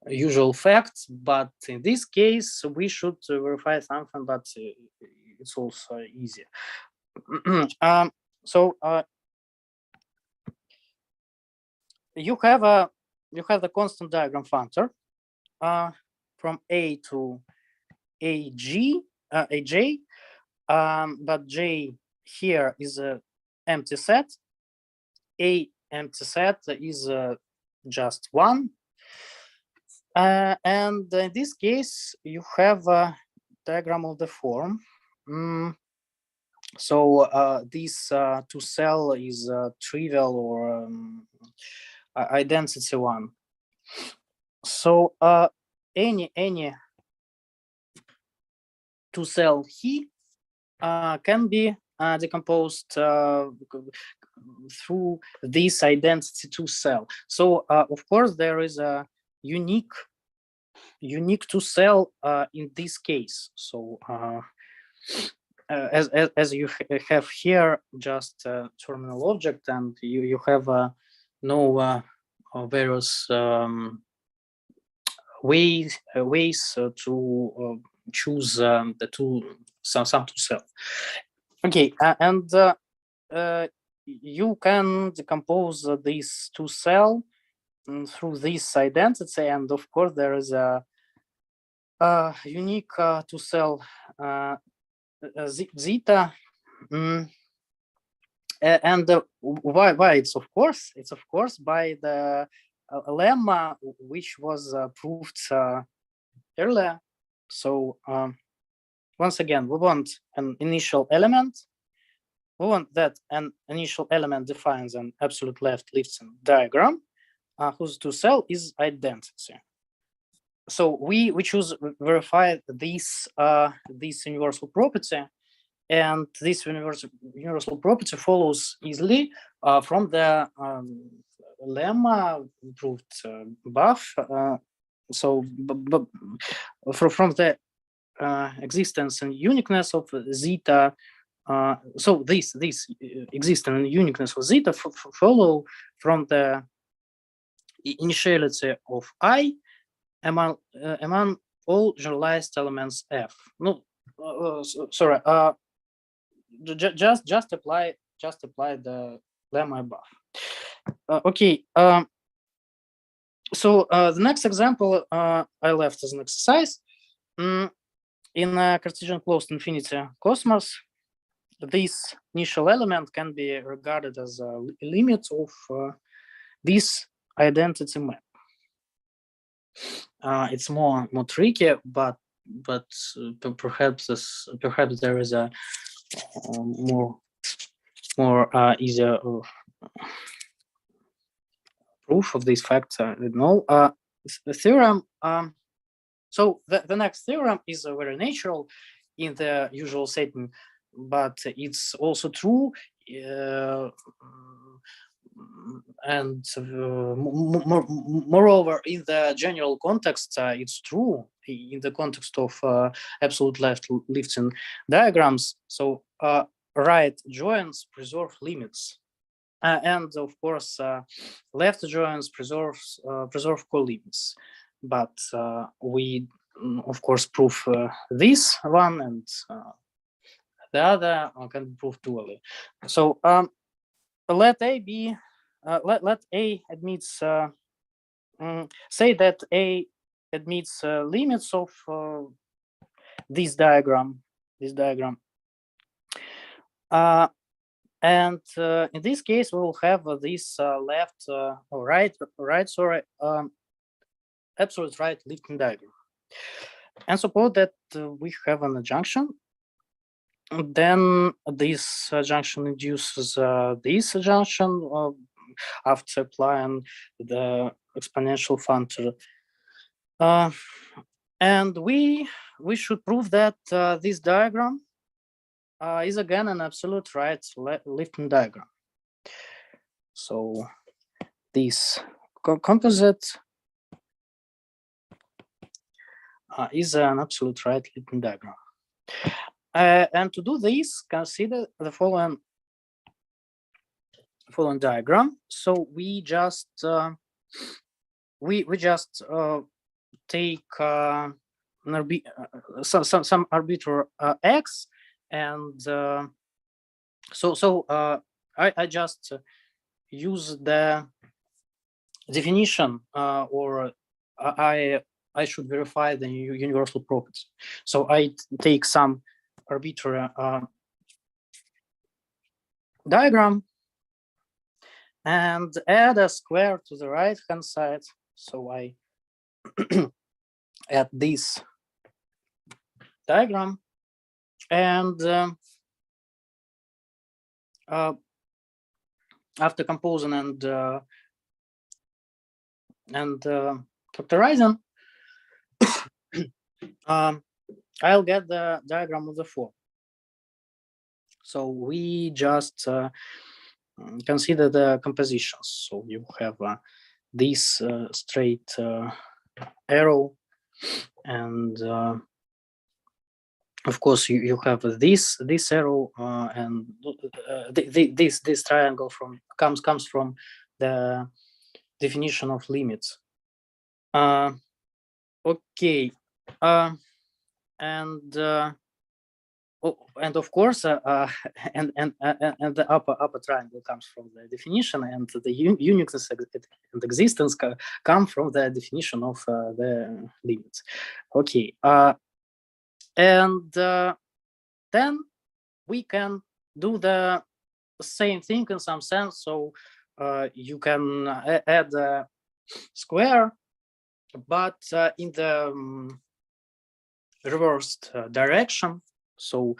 usual fact, but in this case, we should verify something, but it's also easy. So you have the constant diagram functor from A to AJ, but J here is an empty set. A empty set is just one. And in this case, you have a diagram of the form. So this two cell is trivial or identity one. So any two cell he can be decomposed through this identity two cell. So of course there is a unique two cell in this case. So as you have here just a terminal object, and you have no various ways to choose the some two cell. Okay, and you can decompose these two cell through this identity, and of course there is a unique two cell zeta. And why it's of course by the lemma which was proved earlier. So once again, we want an initial element. We want that an initial element defines an absolute left Lifton diagram whose to cell is identity. So we choose verify this universal property, and this universal property follows easily from the lemma proved above. So from the existence and uniqueness of zeta. So this existence and uniqueness of zeta follow from the initiality of I among all generalized elements F. No, sorry. Just apply the lemma above. Okay. So the next example I left as an exercise. In a Cartesian closed infinity cosmos, this initial element can be regarded as a limit of this identity map. It's more tricky, but perhaps there is a more easier proof of this fact. I don't know. The theorem. So the next theorem is very natural in the usual setting, but it's also true. And moreover, in the general context, it's true in the context of absolute left Lifton diagrams. So right joins preserve limits, and of course, left joins preserve colimits. But we, of course, prove this one, and the other can be proved dually. So let A be let A admits say that A admits limits of this diagram. And in this case, we will have this left or right. Sorry, absolute right Lifton diagram. And suppose that we have an adjunction. Then this adjunction induces this adjunction after applying the exponential functor. And we should prove that this diagram is again an absolute right Lifton diagram. So this composite is an absolute right Lifton diagram. And to do this, consider the following diagram. So we just take some arbitrary x, and I just use the definition, or I should verify the universal property. So I take some arbitrary diagram and add a square to the right hand side. So I add this diagram, and after composing and factorizing, I'll get the diagram of the form. So we just consider the compositions. So you have this straight arrow, and of course you have this arrow, and this triangle comes from the definition of limits. Okay, and of course, and the upper triangle comes from the definition, and the uniqueness and existence come from the definition of the limits. Okay, and then we can do the same thing in some sense. So you can add a square, but in the reversed direction. So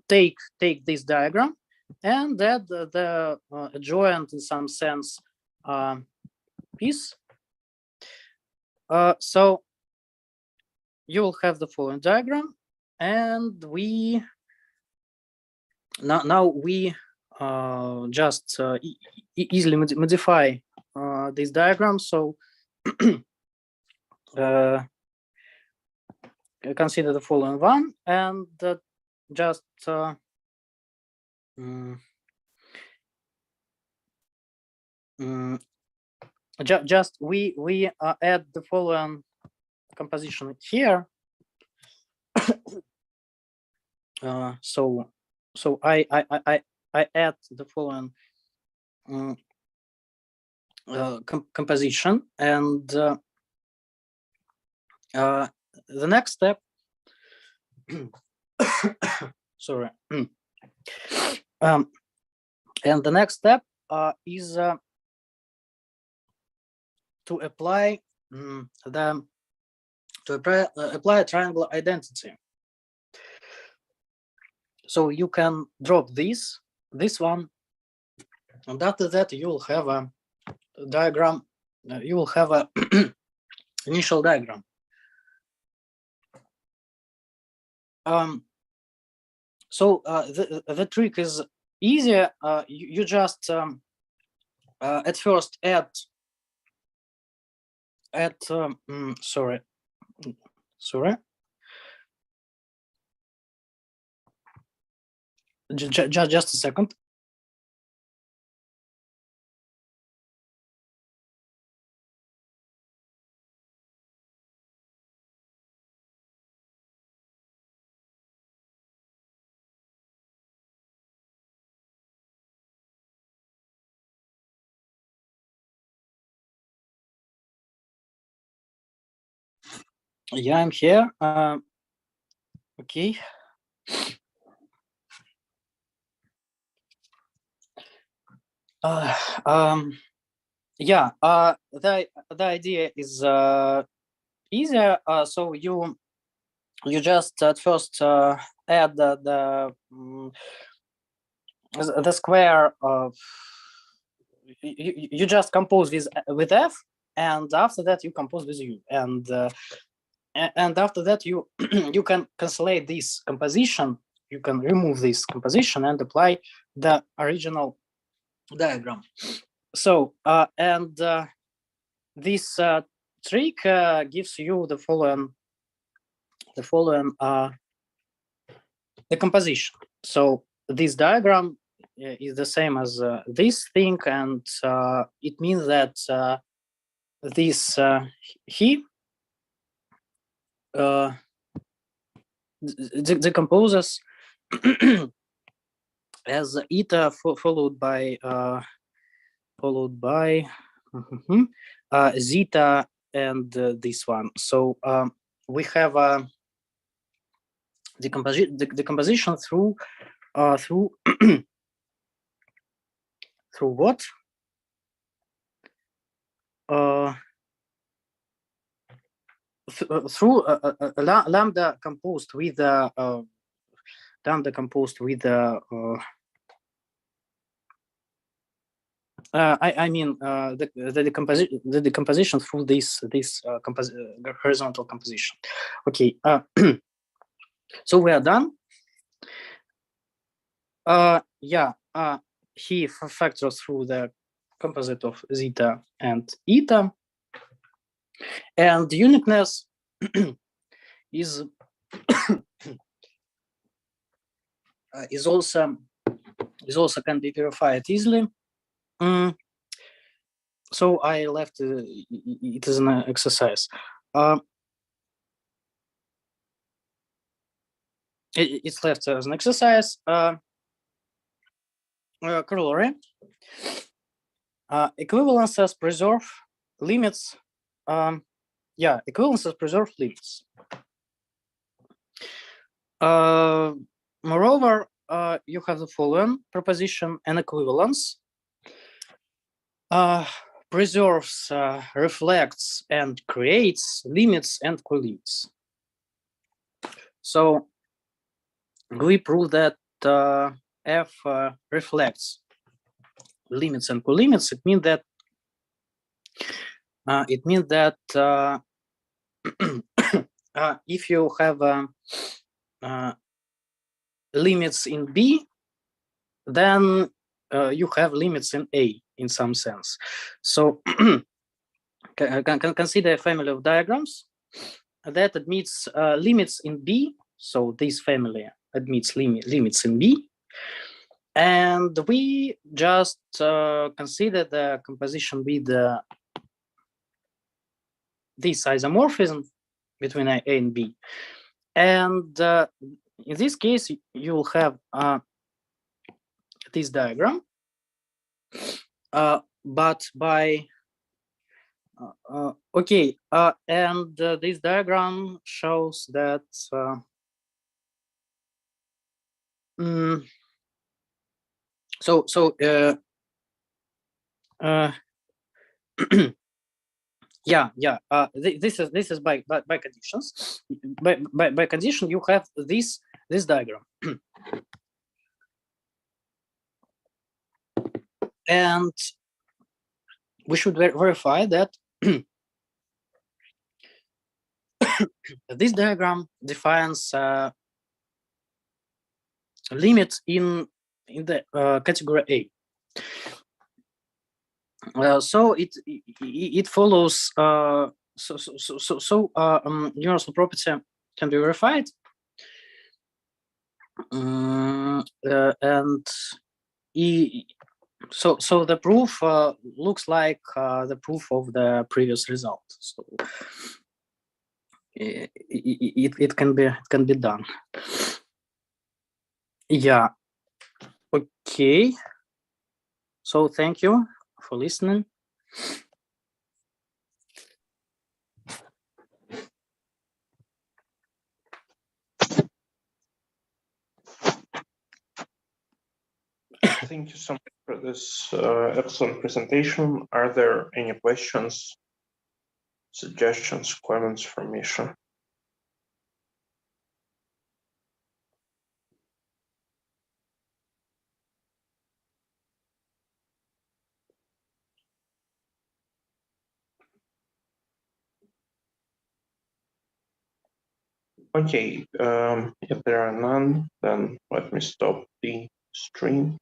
take this diagram and add the adjoint, in some sense, piece. So you will have the following diagram, and we now we just easily modify this diagram. So consider the following one, and just just we add the following composition here. So I add the following composition, and the next step sorry and the next step is to apply apply a triangle identity. So you can drop this one, and after that you will have a diagram. You will have a initial diagram. So the trick is easier. You just at first add sorry just a second. Yeah, I'm here. Okay. Yeah, the idea is easier. So you just at first add the square of you just compose with f, and after that you compose with u, and after that you you can cancellate this composition. You can remove this composition and apply the original diagram. So and this trick gives you the following decomposition. So this diagram is the same as this thing, and it means that this he decomposes as eta followed by zeta and this one. So we have a decomposition through through what? Through lambda composed with I mean the decomposition through this horizontal composition. Okay, so we are done. Yeah, he factors through the composite of zeta and eta, and uniqueness is also can be verified easily. So I left it as an exercise. It's left as an exercise. Corollary. Equivalences preserve limits. Yeah, equivalences preserve limits. Moreover, you have the following proposition: an equivalence preserves, reflects, and creates limits and colimits. So we prove that f reflects limits and colimits. It means that if you have limits in B, then you have limits in A in some sense. So consider a family of diagrams that admits limits in B. So this family admits limits in B. And we just consider the composition with this isomorphism between A and B. And in this case, you will have this diagram, but by okay, and this diagram shows that yeah. This is by conditions. By condition, you have this diagram, and we should verify that this diagram defines limits in the category A. So it follows. Universal property can be verified, and so the proof looks like the proof of the previous result. So it can be done. Yeah. Okay. So thank you for listening. Thank you so much for this excellent presentation. Are there any questions, suggestions, comments from Misha? Okay, if there are none, then let me stop the stream.